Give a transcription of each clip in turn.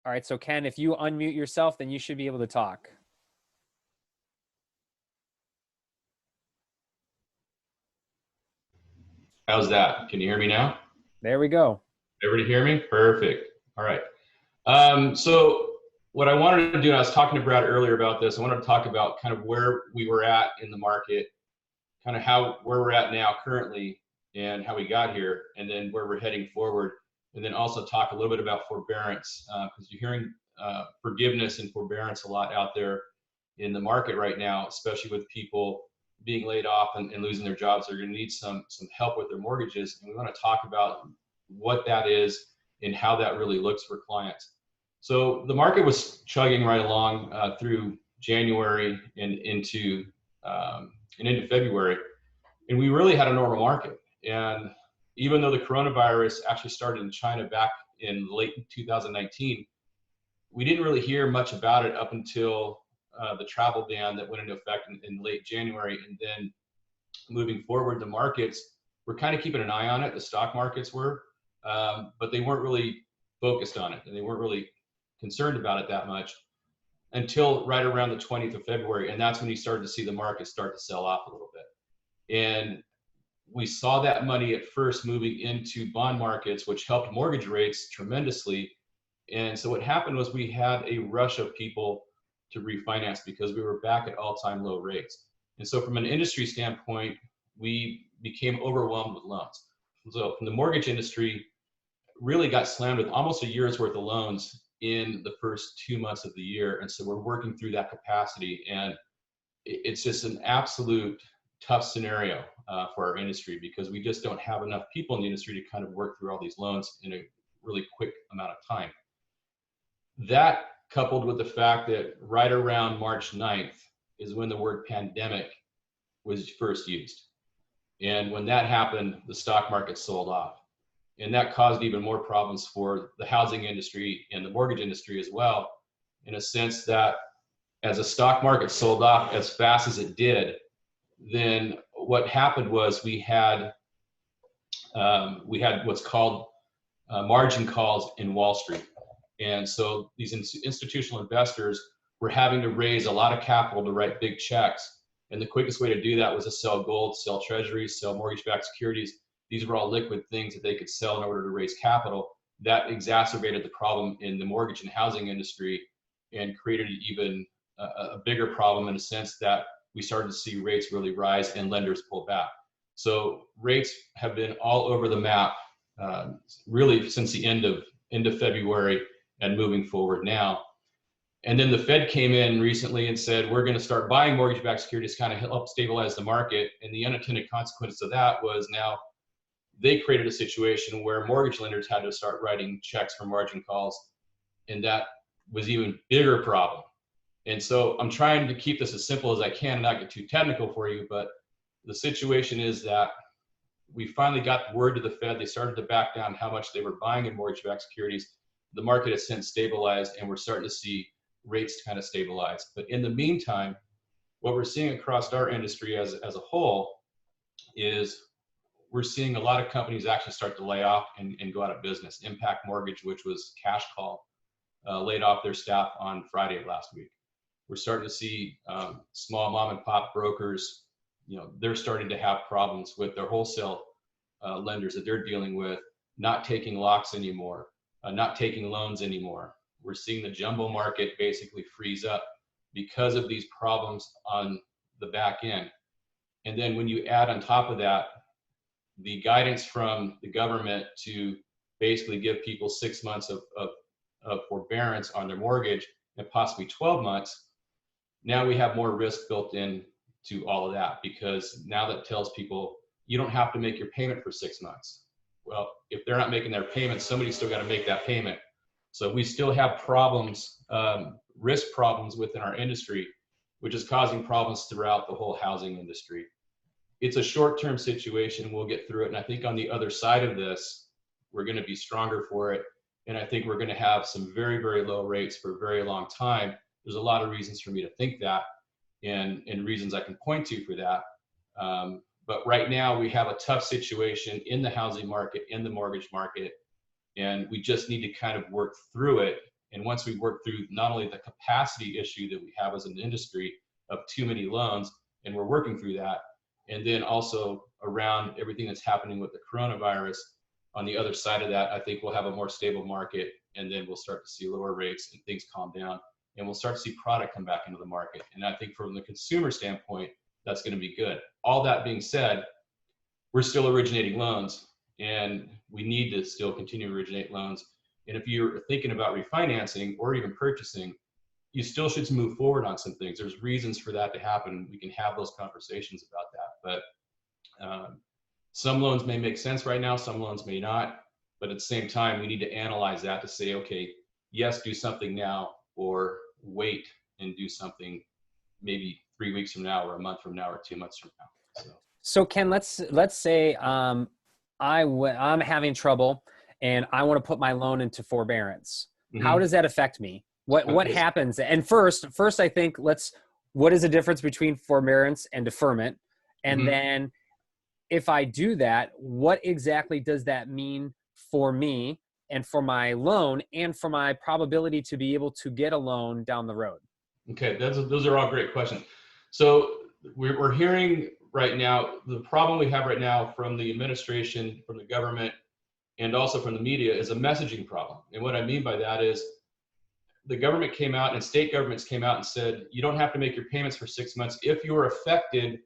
All right, so Ken, if you unmute yourself, then you should be able to talk. How's that? Can you hear me now? There we go. Everybody hear me? Perfect. All right. So what I wanted to do, and I was talking to Brad earlier about this, I wanted to talk about kind of where we were at in the market, kind of where we're at now currently and how we got here, and then where we're heading forward. And then also talk a little bit about forbearance, because you're hearing forgiveness and forbearance a lot out there in the market right now, especially with people being laid off and losing their jobs. They're going to need some help with their mortgages, and we want to talk about what that is and how that really looks for clients. So the market was chugging right along through January and into February, and we really had a normal market. And even though the coronavirus actually started in China back in late 2019, we didn't really hear much about it up until the travel ban that went into effect in late January. And then moving forward, the markets were kind of keeping an eye on it. The stock markets were, but they weren't really focused on it, and they weren't really concerned about it that much until right around the 20th of February. And that's when you started to see the market start to sell off a little bit. And we saw that money at first moving into bond markets, which helped mortgage rates tremendously. And so what happened was we had a rush of people to refinance because we were back at all-time low rates. And so from an industry standpoint, we became overwhelmed with loans. So from the mortgage industry, really got slammed with almost a year's worth of loans in the first 2 months of the year. And so we're working through that capacity. And it's just an absolute tough scenario for our industry, because we just don't have enough people in the industry to kind of work through all these loans in a really quick amount of time. That, coupled with the fact that right around March 9th is when the word pandemic was first used. And when that happened, the stock market sold off. And that caused even more problems for the housing industry and the mortgage industry as well, in a sense that as the stock market sold off as fast as it did, then what happened was we had what's called margin calls in Wall Street. And so these institutional investors were having to raise a lot of capital to write big checks. And the quickest way to do that was to sell gold, sell treasuries, sell mortgage-backed securities. These were all liquid things that they could sell in order to raise capital. That exacerbated the problem in the mortgage and housing industry and created even a bigger problem, in a sense that we started to see rates really rise and lenders pull back. So rates have been all over the map really since the end of February and moving forward now. And then the Fed came in recently and said, we're going to start buying mortgage-backed securities to kind of help stabilize the market. And the unintended consequence of that was now they created a situation where mortgage lenders had to start writing checks for margin calls. And that was even bigger problem. And so I'm trying to keep this as simple as I can and not get too technical for you, but the situation is that we finally got word to the Fed. They started to back down how much they were buying in mortgage-backed securities. The market has since stabilized, and we're starting to see rates kind of stabilize. But in the meantime, what we're seeing across our industry as a whole is we're seeing a lot of companies actually start to lay off and go out of business. Impact Mortgage, which was cash call, laid off their staff on Friday of last week. We're starting to see small mom and pop brokers, they're starting to have problems with their wholesale lenders that they're dealing with, not taking locks anymore, not taking loans anymore. We're seeing the jumbo market basically freeze up because of these problems on the back end. And then when you add on top of that, the guidance from the government to basically give people 6 months of forbearance on their mortgage and possibly 12 months, now we have more risk built in to all of that, because now that tells people you don't have to make your payment for 6 months. Well, if they're not making their payment, somebody's still got to make that payment. So we still have problems, risk problems within our industry, which is causing problems throughout the whole housing industry. It's a short-term situation. We'll get through it. And I think on the other side of this, we're going to be stronger for it. And I think we're going to have some very, very low rates for a very long time. There's a lot of reasons for me to think that, and reasons I can point to for that. But right now we have a tough situation in the housing market, in the mortgage market, and we just need to kind of work through it And once we work through not only the capacity issue that we have as an industry of too many loans, and we're working through that, and then also around everything that's happening with the coronavirus, on the other side of that, I think we'll have a more stable market, and then we'll start to see lower rates and things calm down, and we'll start to see product come back into the market. And I think from the consumer standpoint, that's going to be good. All that being said, we're still originating loans, and we need to still continue to originate loans. And if you're thinking about refinancing or even purchasing, you still should move forward on some things. There's reasons for that to happen. We can have those conversations about that. But some loans may make sense right now, some loans may not. But at the same time, we need to analyze that to say, okay, yes, do something now, or wait and do something maybe 3 weeks from now, or a month from now, or 2 months from now. So Ken, let's say I'm having trouble and I want to put my loan into forbearance. Mm-hmm. How does that affect me? What happens? And first, I think what is the difference between forbearance and deferment? And Mm-hmm. then if I do that, what exactly does that mean for me and for my loan and for my probability to be able to get a loan down the road? Okay, those are all great questions. So we're hearing right now, the problem we have right now from the administration, from the government, and also from the media is a messaging problem. And what I mean by that is the government came out and state governments came out and said, you don't have to make your payments for 6 months. If you are affected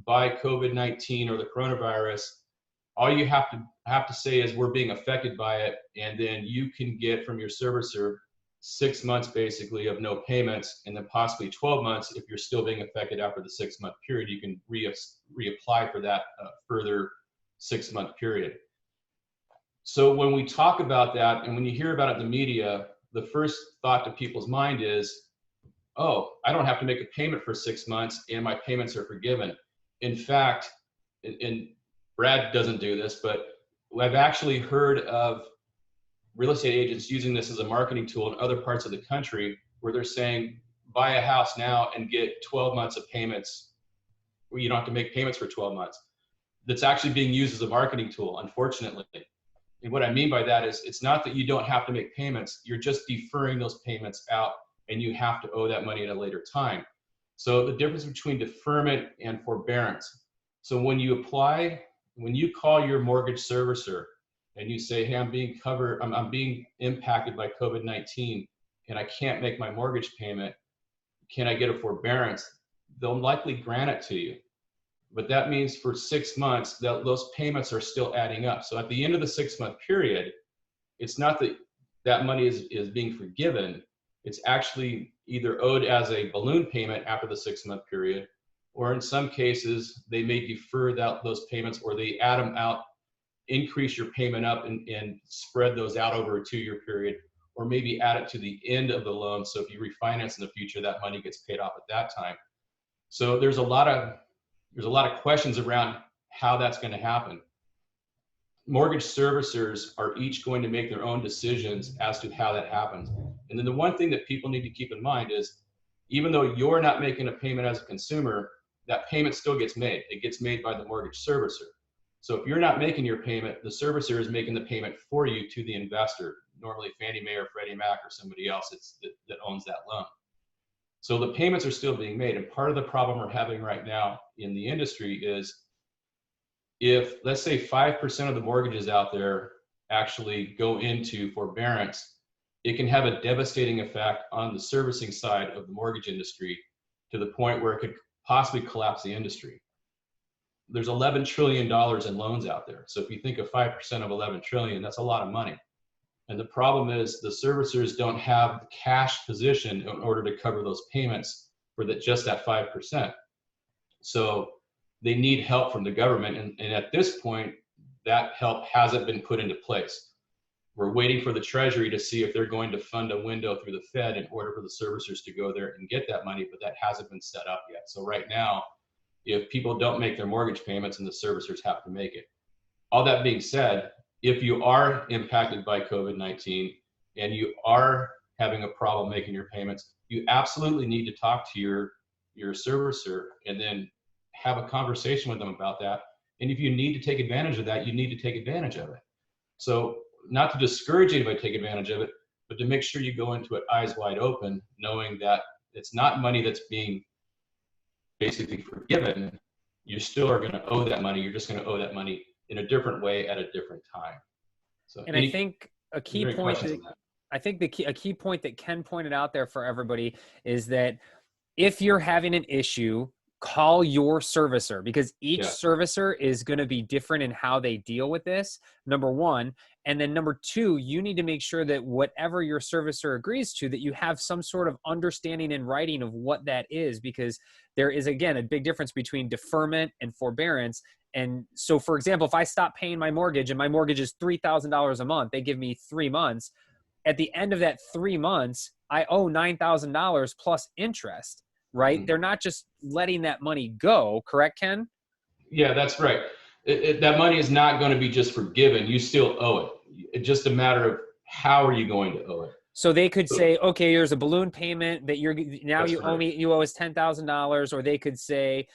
by COVID-19 or the coronavirus, all you have to say is we're being affected by it. And then you can get from your servicer 6 months basically of no payments, and then possibly 12 months if you're still being affected after the 6 month period. You can reapply for that further 6 month period. So when we talk about that, and when you hear about it in the media, the first thought to people's mind is, oh, I don't have to make a payment for 6 months and my payments are forgiven. In fact, and Brad doesn't do this, but I've actually heard of real estate agents using this as a marketing tool in other parts of the country where they're saying, buy a house now and get 12 months of payments where you don't have to make payments for 12 months. That's actually being used as a marketing tool, unfortunately. And what I mean by that is it's not that you don't have to make payments, you're just deferring those payments out and you have to owe that money at a later time. So the difference between deferment and forbearance. So when you call your mortgage servicer and you say, hey, I'm being impacted by COVID-19 and I can't make my mortgage payment, can I get a forbearance? They'll likely grant it to you. But that means for 6 months, those payments are still adding up. So at the end of the 6 month period, it's not that that money is being forgiven. It's actually either owed as a balloon payment after the 6 month period, or in some cases, they may defer those payments, or they add them out, increase your payment up and spread those out over a 2 year period, or maybe add it to the end of the loan. So if you refinance in the future, that money gets paid off at that time. So there's a lot of questions around how that's going to happen. Mortgage servicers are each going to make their own decisions as to how that happens. And then the one thing that people need to keep in mind is, even though you're not making a payment as a consumer, that payment still gets made. It gets made by the mortgage servicer. So if you're not making your payment, the servicer is making the payment for you to the investor, normally Fannie Mae or Freddie Mac or somebody else that owns that loan. So the payments are still being made. And part of the problem we're having right now in the industry is, if let's say 5% of the mortgages out there actually go into forbearance, it can have a devastating effect on the servicing side of the mortgage industry to the point where it could possibly collapse the industry. There's $11 trillion in loans out there. So if you think of 5% of 11 trillion, that's a lot of money. And the problem is the servicers don't have the cash position in order to cover those payments for just that 5%. So they need help from the government. And at this point, that help hasn't been put into place. We're waiting for the Treasury to see if they're going to fund a window through the Fed in order for the servicers to go there and get that money, but that hasn't been set up yet. So right now, if people don't make their mortgage payments, and the servicers have to make it. All that being said, if you are impacted by COVID-19 and you are having a problem making your payments, you absolutely need to talk to your servicer and then have a conversation with them about that. And if you need to take advantage of that, you need to take advantage of it. So not to discourage anybody to take advantage of it, but to make sure you go into it eyes wide open, knowing that it's not money that's being basically forgiven. You still are going to owe that money. You're just going to owe that money in a different way at a different time. So, And I think a key any point questions that on that? I think a key point that Ken pointed out there for everybody is that if you're having an issue, call your servicer, because each Yeah. servicer is going to be different in how they deal with this, number one. And then number two, you need to make sure that whatever your servicer agrees to, that you have some sort of understanding in writing of what that is, because there is, again, a big difference between deferment and forbearance. And so, for example, if I stop paying my mortgage and my mortgage is $3,000 a month, they give me 3 months. At the end of that 3 months, I owe $9,000 plus interest, right? Mhm. They're not just letting that money go, correct, Ken? Yeah, that's right. That money is not going to be just forgiven. You still owe it. It's just a matter of how are you going to owe it. So they could say, okay, there's a balloon payment that That's you owe right. me, you owe us $10,000, or they could say,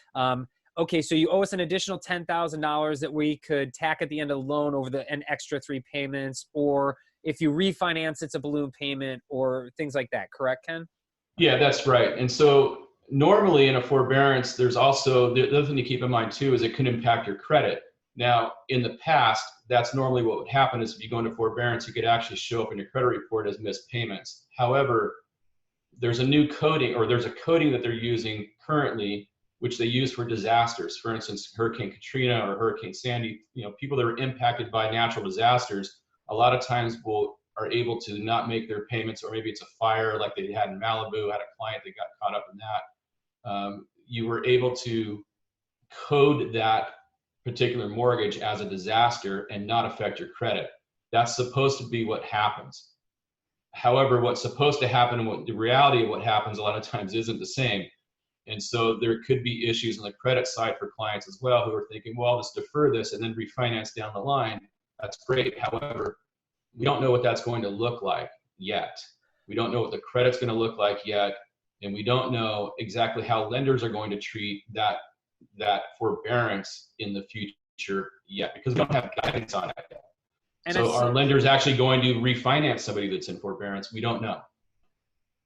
okay, so you owe us an additional $10,000 that we could tack at the end of the loan over an extra 3 payments, or if you refinance, it's a balloon payment, or things like that. Correct, Ken? Yeah, that's right. And so normally in a forbearance, there's also the other thing to keep in mind too is it can impact your credit. Now, in the past, that's normally what would happen is if you go into forbearance, you could actually show up in your credit report as missed payments. However, there's a new coding, or there's a coding that they're using currently, which they use for disasters. For instance, Hurricane Katrina or Hurricane Sandy, people that are impacted by natural disasters, a lot of times are able to not make their payments, or maybe it's a fire like they had in Malibu. Had a client that got caught up in that. You were able to code that particular mortgage as a disaster and not affect your credit. That's supposed to be what happens. However, what's supposed to happen and what the reality of what happens a lot of times isn't the same. And so there could be issues on the credit side for clients as well who are thinking, well, I'll just defer this and then refinance down the line. That's great. However, we don't know what that's going to look like yet. We don't know what the credit's going to look like yet. And we don't know exactly how lenders are going to treat that forbearance in the future yet, because we don't have guidance on it yet. And So are lenders actually going to refinance somebody that's in forbearance? We don't know.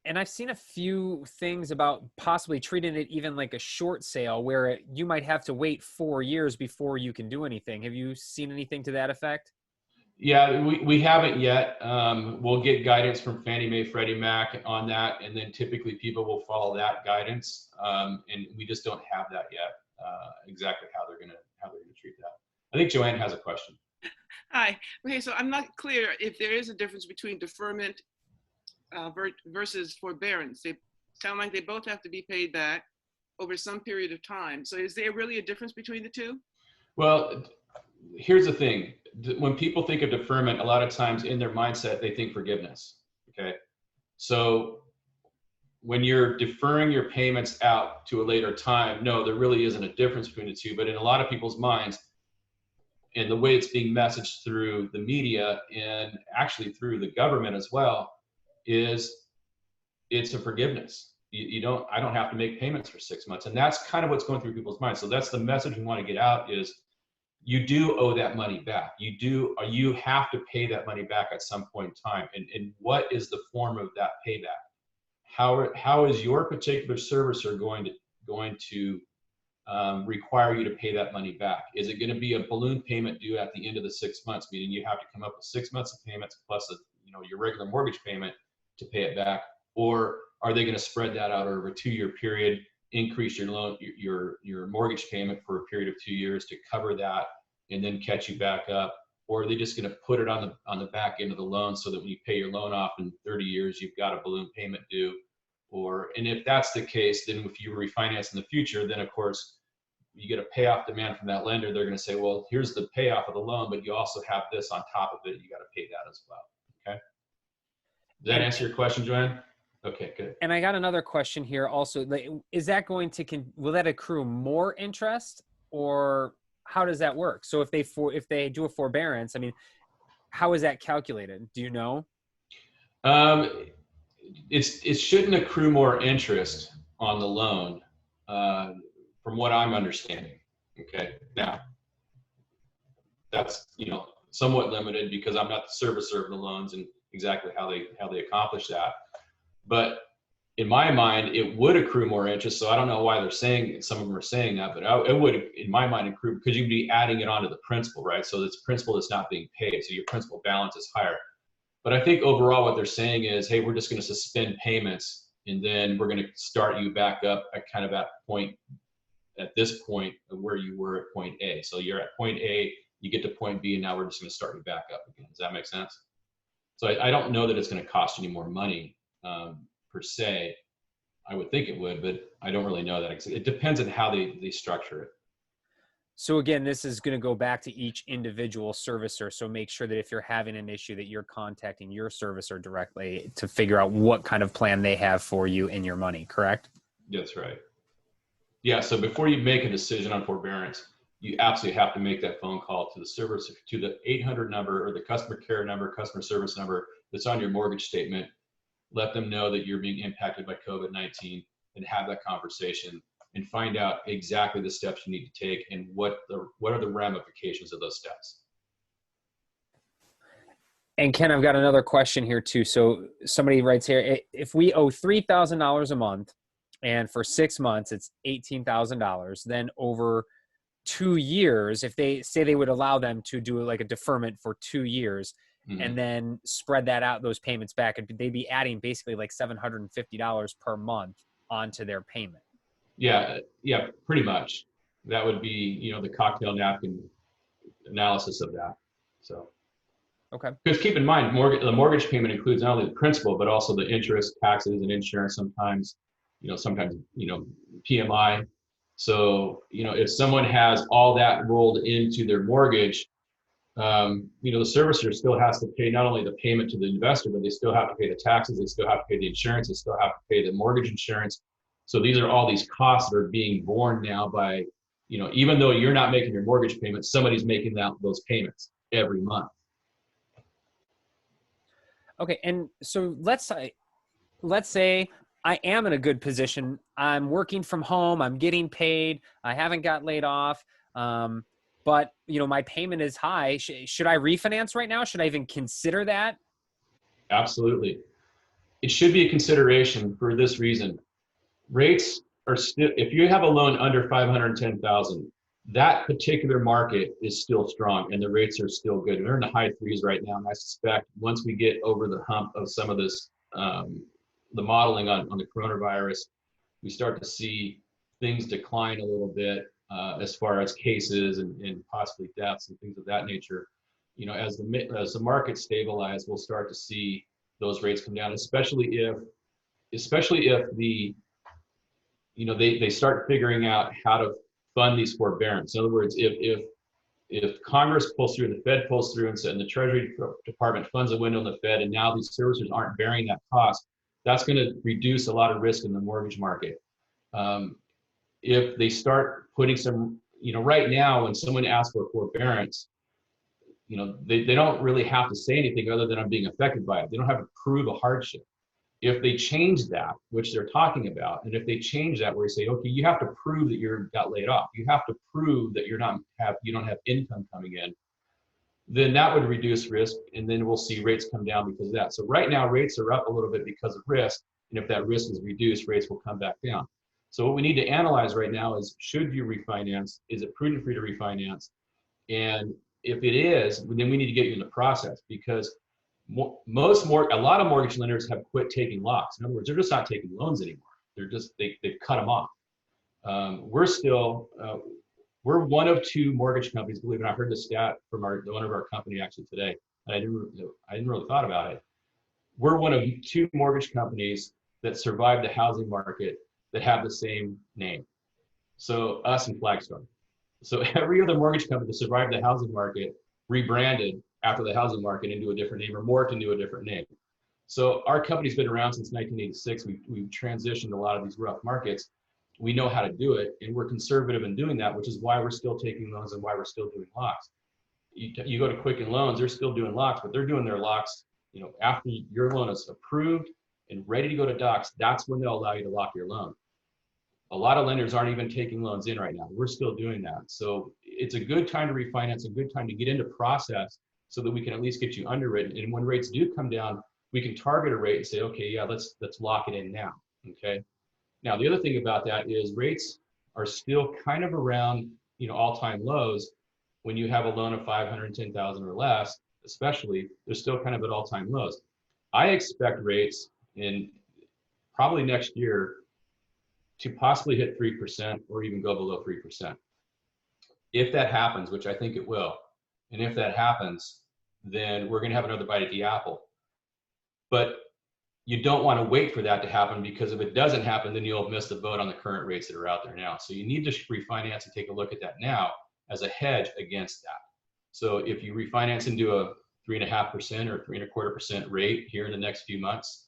And I've seen a few things about possibly treating it even like a short sale, where you might have to wait 4 years before you can do anything. Have you seen anything to that effect? Yeah, we haven't yet. We'll get guidance from Fannie Mae, Freddie Mac on that, and then typically people will follow that guidance, and we just don't have that yet. Exactly how they're gonna treat that. I think Joanne has a question. Hi. Okay, so I'm not clear if there is a difference between deferment versus forbearance. They sound like they both have to be paid back over some period of time. So is there really a difference between the two? Well, here's the thing. When people think of deferment, a lot of times in their mindset, they think forgiveness. Okay. So when you're deferring your payments out to a later time, no, there really isn't a difference between the two. But in a lot of people's minds, and the way it's being messaged through the media and actually through the government as well, is it's a forgiveness. I don't have to make payments for 6 months. And that's kind of what's going through people's minds. So that's the message we want to get out is you do owe that money back. You have to pay that money back at some point in time. And what is the form of that payback? How is your particular servicer going to require you to pay that money back? Is it going to be a balloon payment due at the end of the 6 months, meaning you have to come up with 6 months of payments plus your regular mortgage payment to pay it back? Or are they going to spread that out over a 2-year period, increase your loan, your mortgage payment for a period of 2 years to cover that, and then catch you back up? Or are they just going to put it on the back end of the loan so that when you pay your loan off in 30 years, you've got a balloon payment due? And if that's the case, then if you refinance in the future, then of course you get a payoff demand from that lender. They're going to say, well, here's the payoff of the loan, but you also have this on top of it. You got to pay that as well. Okay. Does that answer your question, Joanne? Okay, good. And I got another question here also. Is that going to, will that accrue more interest, or how does that work? So if they do a forbearance, I mean, how is that calculated? Do you know? It shouldn't accrue more interest on the loan, from what I'm understanding. Okay. Now, that's somewhat limited because I'm not the servicer of the loans, and exactly how they accomplish that. But in my mind, it would accrue more interest. So I don't know why they're saying, some of them are saying that, but it would, in my mind, accrue because you'd be adding it onto the principal, right? So it's principal that's not being paid. So your principal balance is higher. But I think overall what they're saying is, hey, we're just going to suspend payments and then we're going to start you back up at kind of at this point where you were at point A. So you're at point A, you get to point B, and now we're just going to start you back up again. Does that make sense? So I don't know that it's going to cost you any more money per se. I would think it would, but I don't really know that. It depends on how they structure it. So again, this is going to go back to each individual servicer. So make sure that if you're having an issue that you're contacting your servicer directly to figure out what kind of plan they have for you and your money, correct? That's right. Yeah, so before you make a decision on forbearance, you absolutely have to make that phone call to the service, to the 800 number or the customer care number, customer service number that's on your mortgage statement. Let them know that you're being impacted by COVID-19 and have that conversation and find out exactly the steps you need to take and what are the ramifications of those steps. And Ken, I've got another question here too. So somebody writes here, if we owe $3,000 a month and for 6 months it's $18,000, then over 2 years, if they say they would allow them to do like a deferment for 2 years and then spread that out, those payments back, and they'd be adding basically like $750 per month onto their payment. Yeah, pretty much. That would be, the cocktail napkin analysis of that. So, okay. Because keep in mind, the mortgage payment includes not only the principal, but also the interest, taxes, and insurance. Sometimes PMI. So, if someone has all that rolled into their mortgage, the servicer still has to pay not only the payment to the investor, but they still have to pay the taxes, they still have to pay the insurance, they still have to pay the mortgage insurance. So these are all these costs that are being borne now by, even though you're not making your mortgage payment, somebody's making those payments every month. Okay, and so let's say I am in a good position. I'm working from home. I'm getting paid. I haven't got laid off. But my payment is high. Should I refinance right now? Should I even consider that? Absolutely. It should be a consideration for this reason. Rates are still, if you have a loan under 510,000, that particular market is still strong and the rates are still good. They're in the high threes right now. And I suspect once we get over the hump of some of this, the modeling on the coronavirus, we start to see things decline a little bit as far as cases and possibly deaths and things of that nature. As the market stabilizes, we'll start to see those rates come down, especially if they start figuring out how to fund these forbearance. In other words, if Congress pulls through and the Fed pulls through and the Treasury Department funds a window in the Fed and now these servicers aren't bearing that cost, that's going to reduce a lot of risk in the mortgage market. If they start putting some, right now when someone asks for forbearance, they don't really have to say anything other than I'm being affected by it. They don't have to prove a hardship. If they change that, which they're talking about, and if they change that where you say, okay, you have to prove that you got laid off, you have to prove that you don't have income coming in, then that would reduce risk, and then we'll see rates come down because of that. So right now rates are up a little bit because of risk, and if that risk is reduced, rates will come back down. So what we need to analyze right now is, should you refinance? Is it prudent for you to refinance? And if it is, then we need to get you in the process, because a lot of mortgage lenders have quit taking locks. In other words, they're just not taking loans anymore. They've cut them off. We're one of two mortgage companies, believe it or not. I heard the stat from one of our company actually today. I didn't really thought about it. We're one of two mortgage companies that survived the housing market that have the same name. So us and Flagstar. So every other mortgage company that survived the housing market rebranded after the housing market into a different name or morphed into a different name. So our company's been around since 1986. We've transitioned a lot of these rough markets. We know how to do it, and we're conservative in doing that, which is why we're still taking loans and why we're still doing locks. You go to Quicken Loans, they're still doing locks, but they're doing their locks, after your loan is approved and ready to go to docs, that's when they'll allow you to lock your loan. A lot of lenders aren't even taking loans in right now. We're still doing that. So it's a good time to refinance, a good time to get into process so that we can at least get you underwritten. And when rates do come down, we can target a rate and say, okay, yeah, let's lock it in now. Okay. Now, the other thing about that is rates are still kind of around, all-time lows. When you have a loan of 510,000 or less, especially, they're still kind of at all-time lows. I expect rates in probably next year to possibly hit 3% or even go below 3%. If that happens, which I think it will, and if that happens, then we're going to have another bite at the apple. But you don't want to wait for that to happen, because if it doesn't happen, then you'll have missed the boat on the current rates that are out there now. So you need to refinance and take a look at that now as a hedge against that. So if you refinance into a 3.5% or 3.25% rate here in the next few months,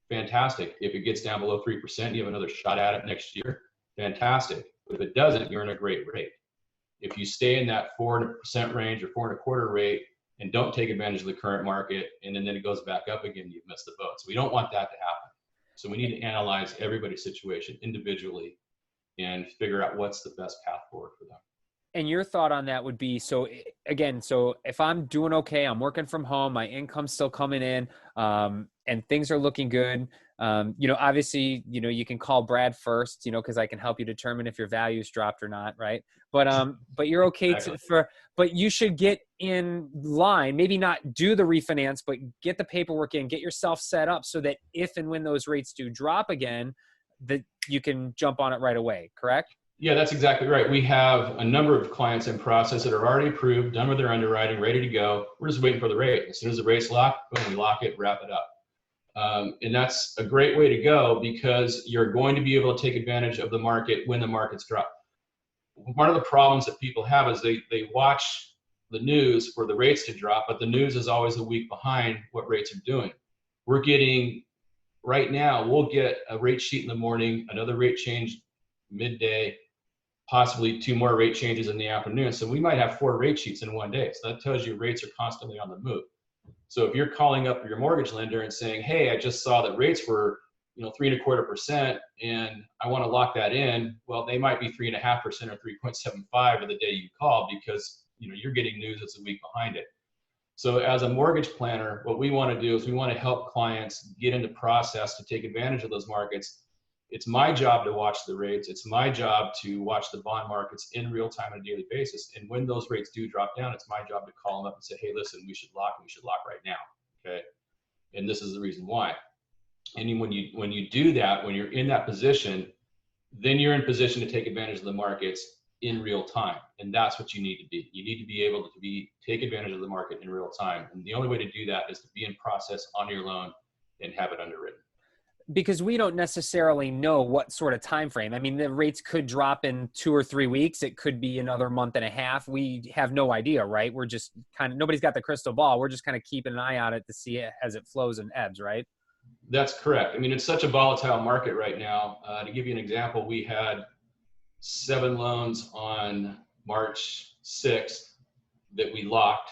fantastic. If it gets down below 3%, you have another shot at it next year, fantastic. But if it doesn't, you're in a great rate. If you stay in that 4% range or 4.25% rate and don't take advantage of the current market, and then it goes back up again, you've missed the boat. So we don't want that to happen. So we need to analyze everybody's situation individually and figure out what's the best path forward for them. And your thought on that would be, so again, so if I'm doing okay, I'm working from home, my income's still coming in, and things are looking good. Obviously, you can call Brad first, because I can help you determine if your value's dropped or not, right? But you're okay but you should get in line, maybe not do the refinance, but get the paperwork in, get yourself set up so that if and when those rates do drop again, that you can jump on it right away, correct? Yeah, that's exactly right. We have a number of clients in process that are already approved, done with their underwriting, ready to go. We're just waiting for the rate. As soon as the rate's locked, boom, we lock it, wrap it up. And that's a great way to go, because you're going to be able to take advantage of the market when the markets drop. One of the problems that people have is they watch the news for the rates to drop, but the news is always a week behind what rates are doing. We're getting, right now, we'll get a rate sheet in the morning, another rate change midday, possibly 2 more rate changes in the afternoon. So we might have 4 rate sheets in one day. So that tells you rates are constantly on the move. So if you're calling up your mortgage lender and saying, hey, I just saw that rates were 3.25% and I want to lock that in, well, they might be 3.5% or 3.75 of the day you call, because you're getting news that's a week behind it. So as a mortgage planner, what we want to do is we want to help clients get into process to take advantage of those markets. It's my job to watch the rates. It's my job to watch the bond markets in real time on a daily basis. And when those rates do drop down, it's my job to call them up and say, hey, listen, we should lock right now. Okay. And this is the reason why. And when you do that, when you're in that position, then you're in position to take advantage of the markets in real time. And that's what you need to be. You need to be able to take advantage of the market in real time. And the only way to do that is to be in process on your loan and have it underwritten. Because we don't necessarily know what sort of time frame. I mean, the rates could drop in 2 or 3 weeks. It could be another month and a half. We have no idea, right? We're just nobody's got the crystal ball. We're just kind of keeping an eye on it to see it as it flows and ebbs, right? That's correct. I mean, it's such a volatile market right now. To give you an example, we had 7 loans on March 6th that we locked,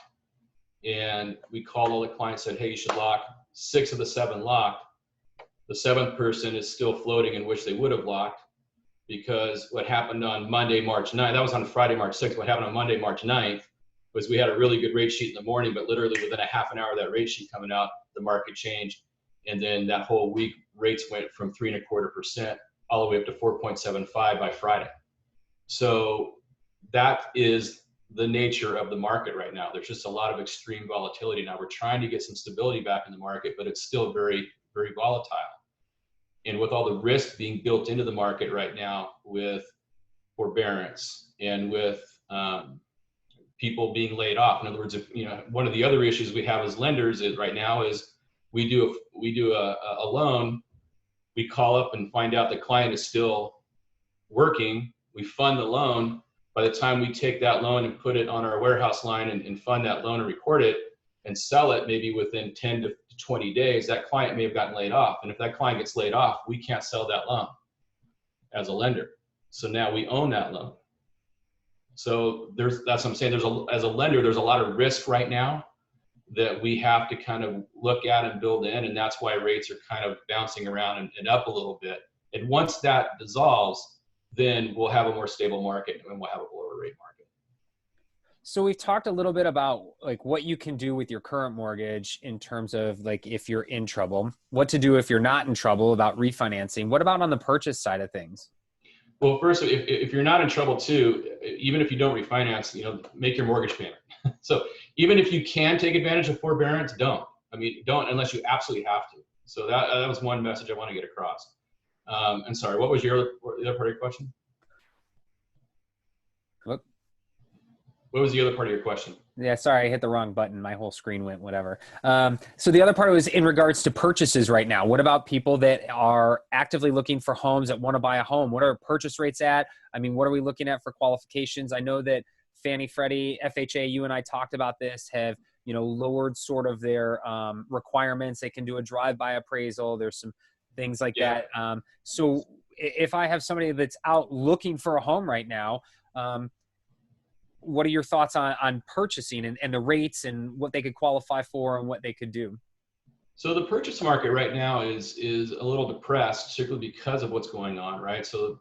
and we called all the clients, said, hey, you should lock. 6 of the 7 locked. The 7th person is still floating in which they would have locked, because what happened on Monday, March 9th, that was on Friday, March 6th. What happened on Monday, March 9th was we had a really good rate sheet in the morning, but literally within a half an hour of that rate sheet coming out, the market changed. And then that whole week rates went from 3.25% all the way up to 4.75 by Friday. So that is the nature of the market right now. There's just a lot of extreme volatility. Now we're trying to get some stability back in the market, but it's still very, very volatile. And with all the risk being built into the market right now, with forbearance and with people being laid off. In other words, one of the other issues we have as lenders is right now is we do a loan, we call up and find out the client is still working, we fund the loan. By the time we take that loan and put it on our warehouse line and fund that loan and record it and sell it, maybe within 10 to 20 days, that client may have gotten laid off. And if that client gets laid off, we can't sell that loan as a lender. So now we own that loan. So that's what I'm saying. As a lender, there's a lot of risk right now that we have to kind of look at and build in. And that's why rates are kind of bouncing around and up a little bit. And once that dissolves, then we'll have a more stable market and we'll have a lower rate market. So we've talked a little bit about like what you can do with your current mortgage in terms of like if you're in trouble, what to do if you're not in trouble about refinancing. What about on the purchase side of things? Well, first, if you're not in trouble too, even if you don't refinance, make your mortgage payment. So even if you can take advantage of forbearance, don't. I mean, don't unless you absolutely have to. So that was one message I want to get across. And sorry, what was the other part of your question? Look. What was the other part of your question? Yeah, sorry, I hit the wrong button. My whole screen went whatever. So the other part was in regards to purchases right now. What about people that are actively looking for homes, that want to buy a home? What are purchase rates at? I mean, what are we looking at for qualifications? I know that Fannie, Freddie, FHA, you and I talked about this, have, lowered sort of their requirements. They can do a drive-by appraisal. There's some things like that. So if I have somebody that's out looking for a home right now, what are your thoughts on purchasing and the rates and what they could qualify for and what they could do? So the purchase market right now is a little depressed, particularly because of what's going on, right? So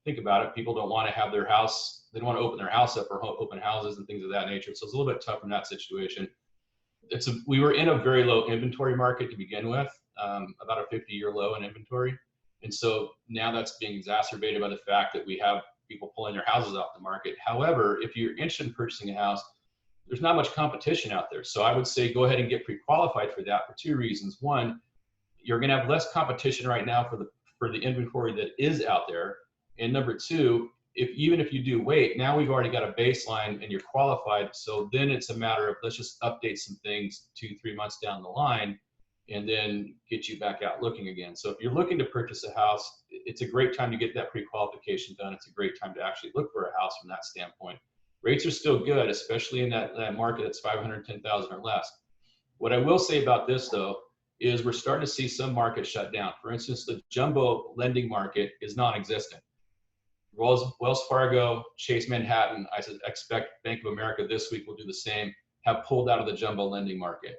think about it. People don't want to have their house, they don't want to open their house up for open houses and things of that nature. So it's a little bit tough in that situation. We were in a very low inventory market to begin with, about a 50-year low in inventory. And so now that's being exacerbated by the fact that we have people pulling their houses off the market. However, if you're interested in purchasing a house, there's not much competition out there. So I would say go ahead and get pre-qualified for that for two reasons. One, you're going to have less competition right now for the inventory that is out there. And number two, even if you do wait, now we've already got a baseline and you're qualified. So then it's a matter of let's just update some things 2-3 months down the line and then get you back out looking again. So if you're looking to purchase a house, it's a great time to get that pre-qualification done. It's a great time to actually look for a house from that standpoint. Rates are still good, especially in that market that's 510,000 or less. What I will say about this though, is we're starting to see some markets shut down. For instance, the jumbo lending market is non-existent. Wells Fargo, Chase Manhattan, I expect Bank of America this week will do the same, have pulled out of the jumbo lending market.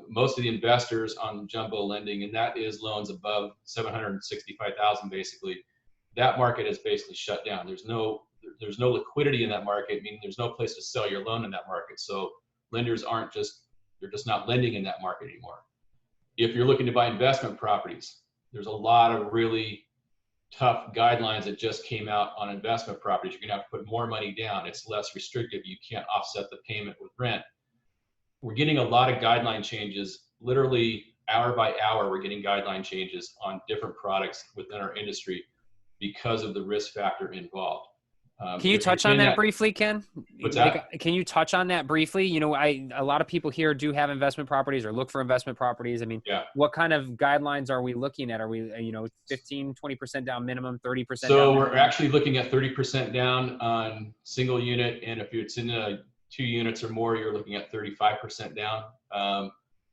Most of the investors on jumbo lending, and that is loans above 765,000 basically, that market is basically shut down. There's no liquidity in that market, meaning there's no place to sell your loan in that market. So lenders they're just not lending in that market anymore. If you're looking to buy investment properties, there's a lot of really tough guidelines that just came out on investment properties. You're gonna have to put more money down. It's less restrictive. You can't offset the payment with rent. We're getting a lot of guideline changes, literally hour by hour, we're getting guideline changes on different products within our industry because of the risk factor involved. Can you touch on that briefly, Ken? What's that? Can you touch on that briefly? A lot of people here do have investment properties or look for investment properties. I mean, What kind of guidelines are we looking at? Are we, 15, 20% down minimum, 30% down? So we're actually looking at 30% down on single unit. And if it's in 2 units or more, you're looking at 35% down.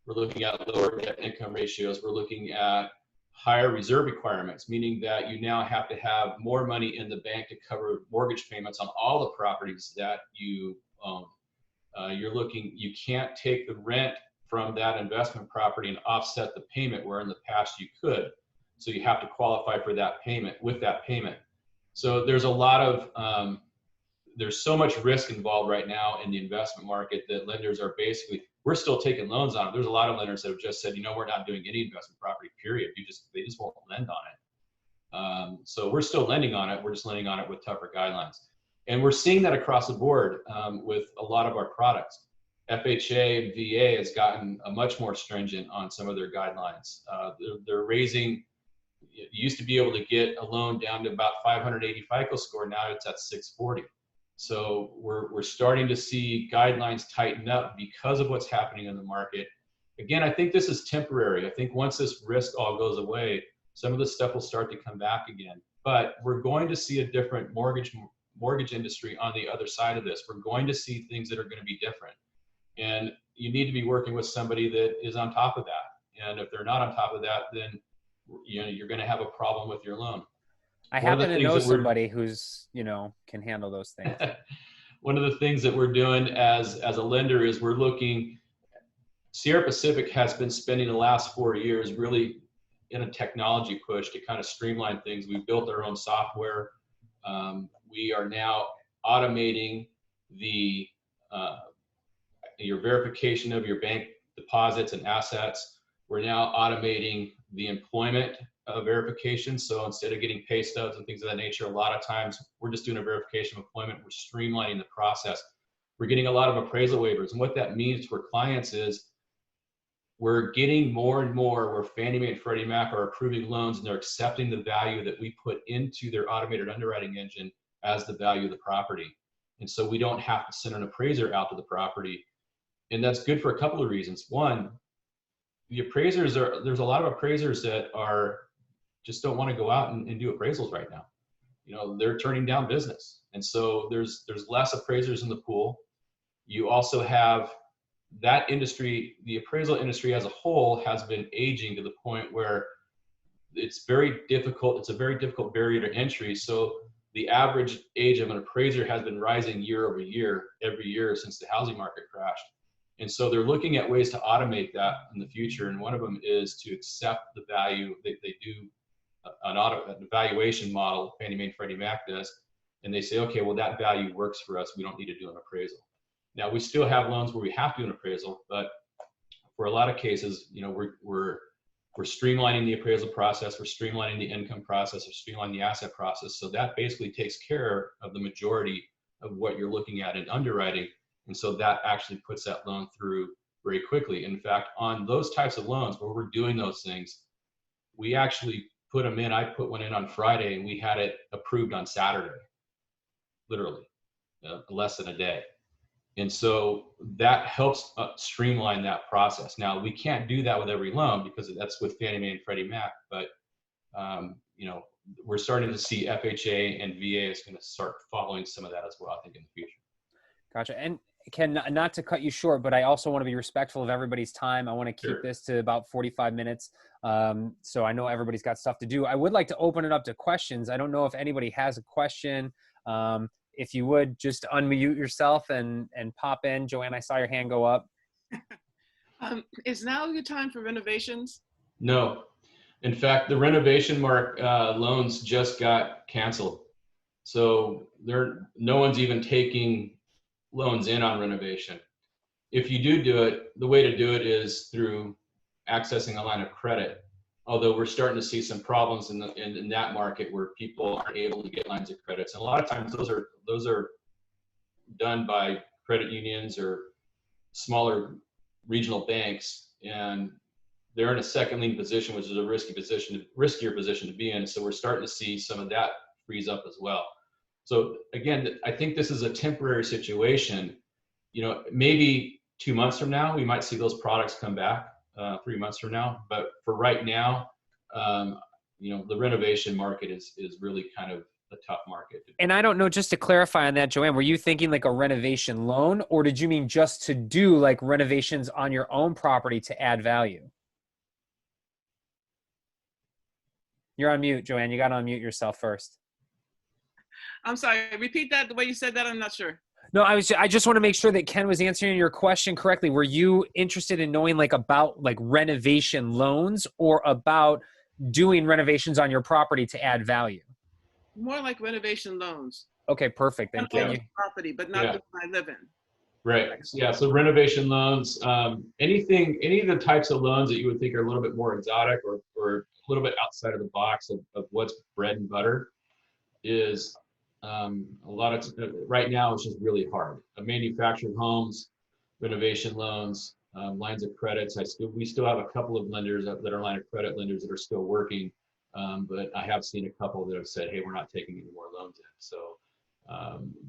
We're looking at lower debt income ratios. We're looking at higher reserve requirements, meaning that you now have to have more money in the bank to cover mortgage payments on all the properties that you own. You can't take the rent from that investment property and offset the payment where in the past you could. So you have to qualify for that payment with that payment. So there's a lot of, there's so much risk involved right now in the investment market that lenders are we're still taking loans on it. There's a lot of lenders that have just said, we're not doing any investment property, period. They just won't lend on it. So we're still lending on it. We're just lending on it with tougher guidelines. And we're seeing that across the board with a lot of our products. FHA and VA has gotten much more stringent on some of their guidelines. They're raising, you used to be able to get a loan down to about 580 FICO score. Now it's at 640. So we're starting to see guidelines tighten up because of what's happening in the market. Again, I think this is temporary. I think once this risk all goes away, some of this stuff will start to come back again. But we're going to see a different mortgage industry on the other side of this. We're going to see things that are going to be different. And you need to be working with somebody that is on top of that. And if they're not on top of that, then you're going to have a problem with your loan. I happen to know somebody who's, can handle those things. One of the things that we're doing as a lender is we're looking, Sierra Pacific has been spending the last 4 years really in a technology push to kind of streamline things. We've built our own software. We are now automating the your verification of your bank deposits and assets. We're now automating the employment verification. So instead of getting pay stubs and things of that nature, a lot of times we're just doing a verification of employment. We're streamlining the process. We're getting a lot of appraisal waivers. And what that means for clients is we're getting more and more where Fannie Mae and Freddie Mac are approving loans and they're accepting the value that we put into their automated underwriting engine as the value of the property. And so we don't have to send an appraiser out to the property. And that's good for a couple of reasons. One, the appraisers there's a lot of appraisers that just don't want to go out and do appraisals right now. You know, they're turning down business. And so there's less appraisers in the pool. You also have that industry, the appraisal industry as a whole has been aging to the point where it's very difficult. It's a very difficult barrier to entry. So the average age of an appraiser has been rising year over year, every year since the housing market crashed. And so they're looking at ways to automate that in the future. And one of them is to accept the value. They do an evaluation model, Fannie Mae and Freddie Mac does, and they say, okay, well, that value works for us. We don't need to do an appraisal. Now, we still have loans where we have to do an appraisal, but for a lot of cases, you know, we're streamlining the appraisal process, we're streamlining the income process, we're streamlining the asset process. So that basically takes care of the majority of what you're looking at in underwriting. And so that actually puts that loan through very quickly. In fact, on those types of loans where we're doing those things, we actually put them in. I put one in on Friday and we had it approved on Saturday, literally less than a day. And so that helps streamline that process. Now, we can't do that with every loan because that's with Fannie Mae and Freddie Mac, but you know, we're starting to see FHA and VA is going to start following some of that as well, I think, in the future. Gotcha. And Ken, not to cut you short, but I also want to be respectful of everybody's time. I want to keep this to about 45 minutes. So I know everybody's got stuff to do. I would like to open it up to questions. I don't know if anybody has a question. If you would just unmute yourself and pop in. Joanne, I saw your hand go up. Is now a good time for renovations? No. In fact, the renovation loans just got canceled. So no one's even taking loans in on renovation. If you do it, the way to do it is through accessing a line of credit. Although we're starting to see some problems in that market where people aren't able to get lines of credits. And a lot of times those are done by credit unions or smaller regional banks, and they're in a second lien position, which is a riskier position to be in. So we're starting to see some of that freeze up as well. So again, I think this is a temporary situation. You know, maybe 2 months from now, we might see those products come back. 3 months from now, but for right now, you know, the renovation market is really kind of a tough market. And I don't know, just to clarify on that, Joanne, were you thinking like a renovation loan, or did you mean just to do like renovations on your own property to add value? You're on mute, Joanne. You got to unmute yourself first. I'm sorry, repeat that the way you said that. I'm not sure. No, I just want to make sure that Ken was answering your question correctly. Were you interested in knowing like about like renovation loans or about doing renovations on your property to add value? More like renovation loans. Okay, perfect. Then can you property, but not the one I live in. Right. Yeah. So renovation loans, any of the types of loans that you would think are a little bit more exotic or a little bit outside of the box of what's bread and butter is a lot of right now it's just really hard. Manufactured homes, renovation loans, lines of credits. We still have a couple of lenders that are line of credit lenders that are still working, but I have seen a couple that have said, "Hey, we're not taking any more loans in." So,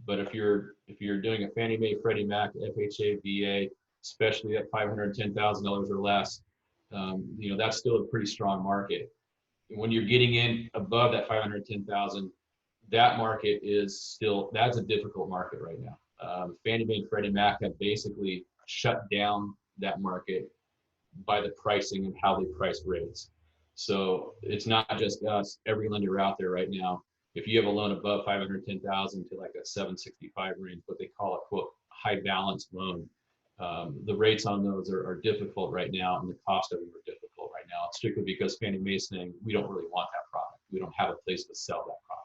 but if you're doing a Fannie Mae, Freddie Mac, FHA, VA, especially at $510,000 or less, you know, that's still a pretty strong market. And when you're getting in above that 510,000. That market that's a difficult market right now. Fannie Mae and Freddie Mac have basically shut down that market by the pricing and how they price rates. So it's not just us, every lender out there right now. If you have a loan above 510,000 to like a 765 range, what they call a quote high balance loan, the rates on those are difficult right now, and the cost of them are difficult right now, strictly because Fannie Mae is saying we don't really want that product. We don't have a place to sell that product.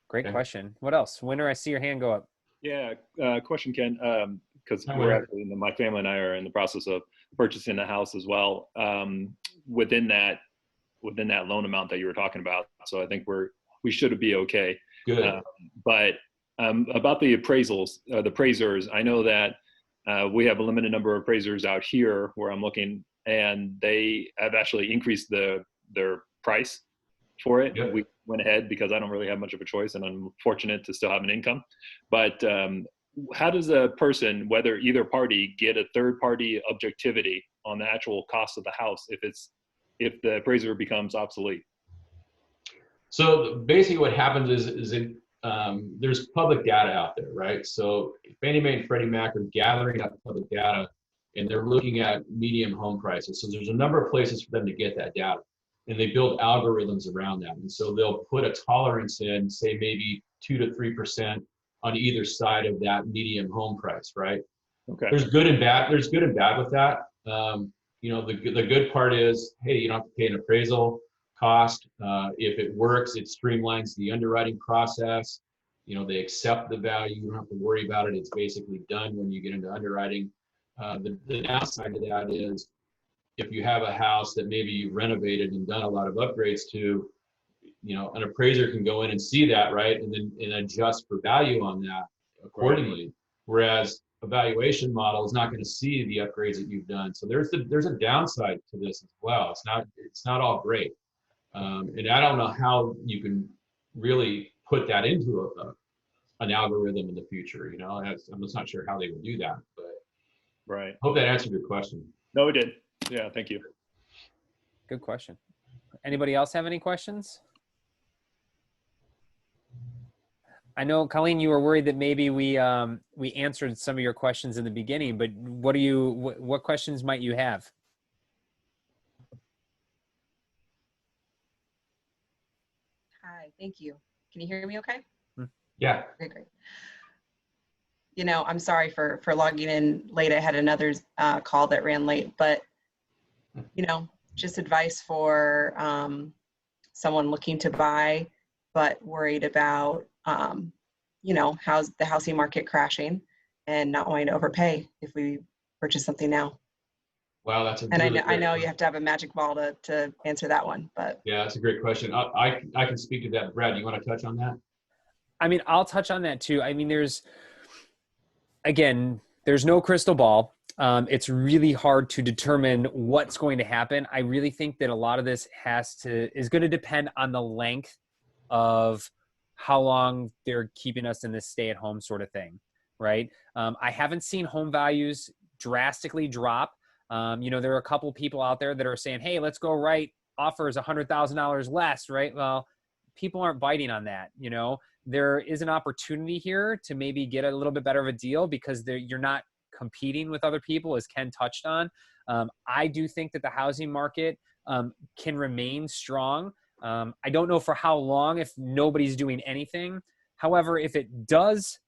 Great question. What else? Winner, I see your hand go up. Yeah, question, Ken, because Hi, we're Larry. actually, my family and I are in the process of purchasing a house as well. Within that, within that loan amount that you were talking about, so I think we should be okay. Good. But about the appraisals, the appraisers, I know that we have a limited number of appraisers out here where I'm looking, and they have actually increased their price for it. Yep. We went ahead because I don't really have much of a choice, and I'm fortunate to still have an income. But how does a person, whether either party, get a third party objectivity on the actual cost of the house if the appraiser becomes obsolete? So basically what happens is there's public data out there, right? So Fannie Mae and Freddie Mac are gathering up public data, and they're looking at median home prices. So there's a number of places for them to get that data, and they build algorithms around that. And so they'll put a tolerance in, say maybe 2 to 3% on either side of that median home price, right? Okay. There's good and bad. There's good and bad with that. The good part is, hey, you don't have to pay an appraisal cost. If it works, it streamlines the underwriting process. They accept the value. You don't have to worry about it. It's basically done when you get into underwriting. The downside to that is if you have a house that maybe you renovated and done a lot of upgrades to, an appraiser can go in and see that, right, and adjust for value on that accordingly. Right. Whereas a valuation model is not going to see the upgrades that you've done. So there's a downside to this as well. It's not all great. And I don't know how you can really put that into an algorithm in the future. I'm just not sure how they would do that, but right. Hope that answered your question. No, it did. Yeah, thank you. Good question. Anybody else have any questions? I know, Colleen, you were worried that maybe we answered some of your questions in the beginning, but what questions might you have? Hi, thank you. Can you hear me okay? Yeah. Okay, great. I'm sorry for logging in late. I had another call that ran late, but, just advice for someone looking to buy, but worried about, how's the housing market crashing and not wanting to overpay if we purchase something now. Wow, that's a and really I know you have to have a magic ball to answer that one, but yeah, that's a great question. I can speak to that. Brad, you want to touch on that? I mean, I'll touch on that too. I mean, there's no crystal ball. It's really hard to determine what's going to happen. I really think that a lot of this is going to depend on the length of how long they're keeping us in this stay-at-home sort of thing, right? I haven't seen home values drastically drop. There are a couple people out there that are saying, hey, let's go write offers $100,000 less, right? Well, people aren't biting on that. There is an opportunity here to maybe get a little bit better of a deal because you're not competing with other people, as Ken touched on. I do think that the housing market can remain strong. I don't know for how long if nobody's doing anything. However, if it does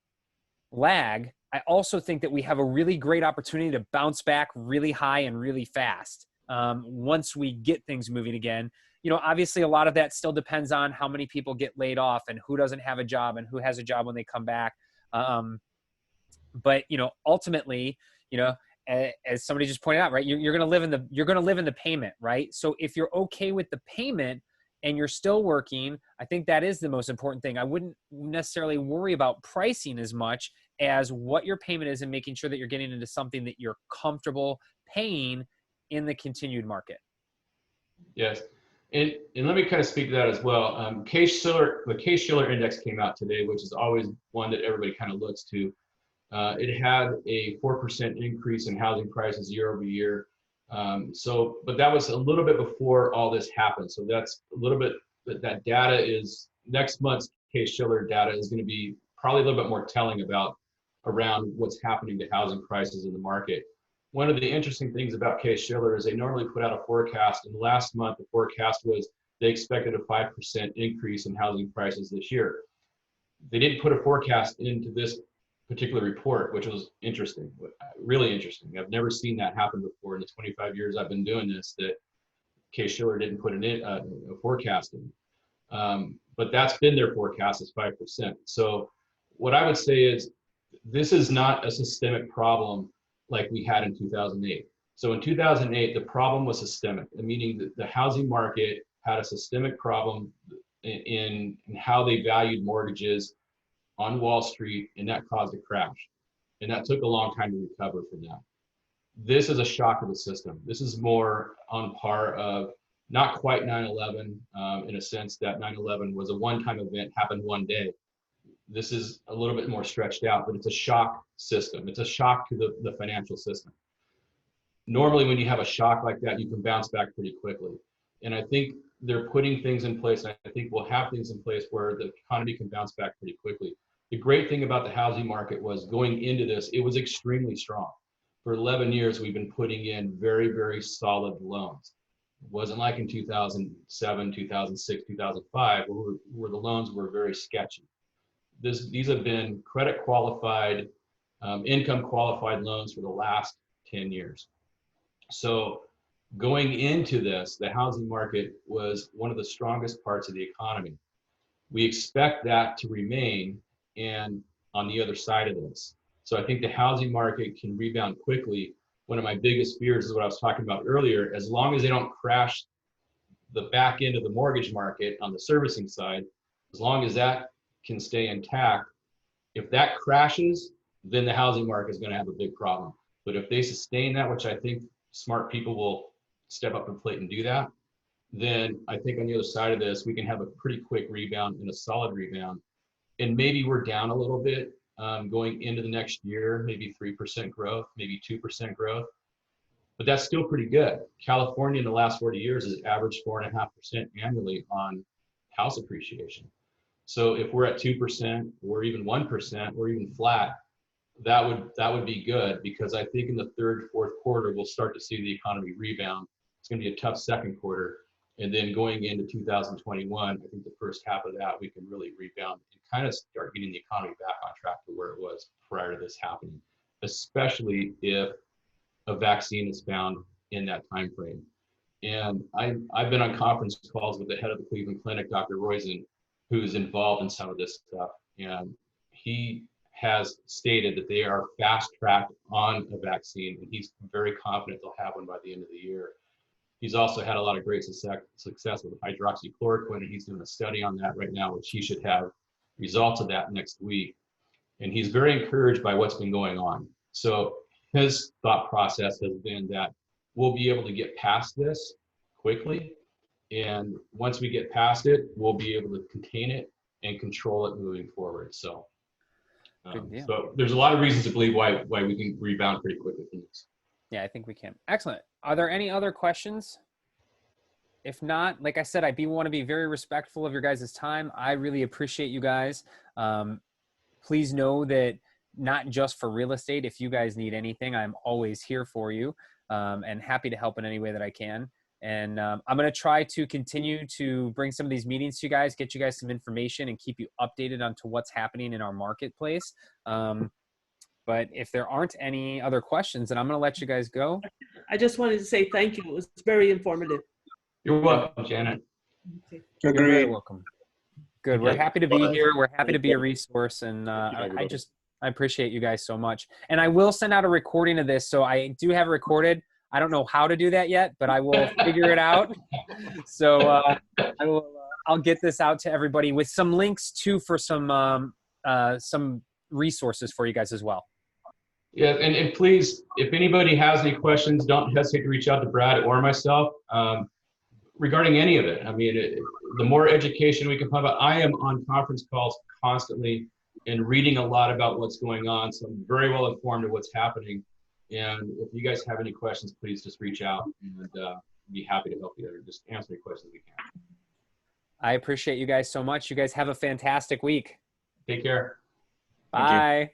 lag, I also think that we have a really great opportunity to bounce back really high and really fast once we get things moving again. Obviously a lot of that still depends on how many people get laid off and who doesn't have a job and who has a job when they come back. But ultimately, as somebody just pointed out, right, you're going to live in the payment, right? So if you're okay with the payment and you're still working, I think that is the most important thing. I wouldn't necessarily worry about pricing as much as what your payment is and making sure that you're getting into something that you're comfortable paying in the continued market. Yes. And let me kind of speak to that as well. The Case-Shiller Index came out today, which is always one that everybody kind of looks to. It had a 4% increase in housing prices year over year. But that was a little bit before all this happened. So that's a little bit, that data is, next month's Case-Shiller data is going to be probably a little bit more telling around what's happening to housing prices in the market. One of the interesting things about Case-Shiller is they normally put out a forecast, and last month the forecast was they expected a 5% increase in housing prices this year. They didn't put a forecast into this particular report, which was interesting, really interesting. I've never seen that happen before in the 25 years I've been doing this, that Case-Shiller didn't put a forecast in. But that's been their forecast is 5%. So what I would say is this is not a systemic problem like we had in 2008. So in 2008, the problem was systemic, meaning that the housing market had a systemic problem in how they valued mortgages on Wall Street, and that caused a crash. And that took a long time to recover from that. This is a shock to the system. This is more on par of not quite 9/11 in a sense that 9/11 was a one-time event, happened one day. This is a little bit more stretched out, but it's a shock system. It's a shock to the financial system. Normally, when you have a shock like that, you can bounce back pretty quickly. And I think they're putting things in place. And I think we'll have things in place where the economy can bounce back pretty quickly. The great thing about the housing market was going into this, it was extremely strong. For 11 years, we've been putting in very, very solid loans. It wasn't like in 2007, 2006, 2005, where the loans were very sketchy. These have been credit qualified, income qualified loans for the last 10 years. So going into this, the housing market was one of the strongest parts of the economy. We expect that to remain and on the other side of this. So I think the housing market can rebound quickly. One of my biggest fears is what I was talking about earlier. As long as they don't crash the back end of the mortgage market on the servicing side, as long as that can stay intact, if that crashes, then the housing market is going to have a big problem. But if they sustain that, which I think smart people will step up to the plate and do that, then I think on the other side of this, we can have a pretty quick rebound and a solid rebound. And maybe we're down a little bit going into the next year, maybe 3% growth, maybe 2% growth. But that's still pretty good. California in the last 40 years has averaged 4.5% annually on house appreciation. So if we're at 2% or even 1% or even flat, that would be good, because I think in the third, fourth quarter, we'll start to see the economy rebound. It's going to be a tough second quarter. And then going into 2021, I think the first half of that, we can really rebound and kind of start getting the economy back on track to where it was prior to this happening, especially if a vaccine is found in that time frame. And I've been on conference calls with the head of the Cleveland Clinic, Dr. Roizen, who's involved in some of this stuff. And he has stated that they are fast-tracked on a vaccine, and he's very confident they'll have one by the end of the year. He's also had a lot of great success with hydroxychloroquine, and he's doing a study on that right now, which he should have results of that next week. And he's very encouraged by what's been going on. So his thought process has been that we'll be able to get past this quickly. And once we get past it, we'll be able to contain it and control it moving forward. So, so there's a lot of reasons to believe why we can rebound pretty quickly from this. Yeah, I think we can. Excellent. Are there any other questions? If not, like I said, I want to be very respectful of your guys' time. I really appreciate you guys. Please know that not just for real estate, if you guys need anything, I'm always here for you and happy to help in any way that I can. And I'm going to try to continue to bring some of these meetings to you guys, get you guys some information and keep you updated onto what's happening in our marketplace. But if there aren't any other questions, then I'm going to let you guys go. I just wanted to say thank you. It was very informative. You're welcome, Janet. You're very welcome. Good. We're happy to be here. We're happy to be a resource. And I appreciate you guys so much. And I will send out a recording of this. So I do have it recorded. I don't know how to do that yet, but I will figure it out. So I'll get this out to everybody with some links too for some resources for you guys as well. Yeah, and please, if anybody has any questions, don't hesitate to reach out to Brad or myself regarding any of it. I mean, the more education we can find out. I am on conference calls constantly and reading a lot about what's going on, so I'm very well informed of what's happening. And if you guys have any questions, please just reach out and be happy to help you or just answer any questions we can. I appreciate you guys so much. You guys have a fantastic week. Take care. Bye.